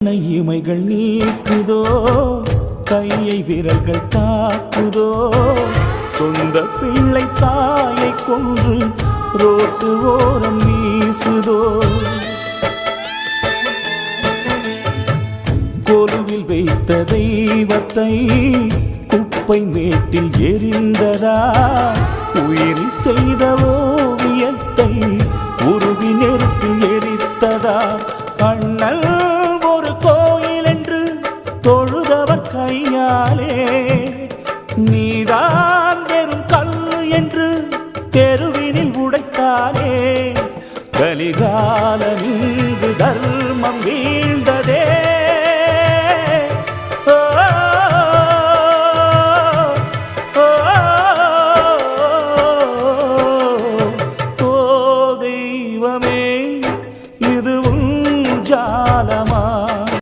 இமைகள் நீக்குதோ கையை விரல்கள் தாக்குதோ சொந்த பிள்ளை தாயை கொன்று ரோட்டு ஓரம் வீசுதோ கொலுவில் வைத்த தெய்வத்தை குப்பை மேட்டில் எரிந்ததா உயிரில் செய்த ஓவியத்தை உருகி நெருப்பில் எரித்ததா அண்ணல்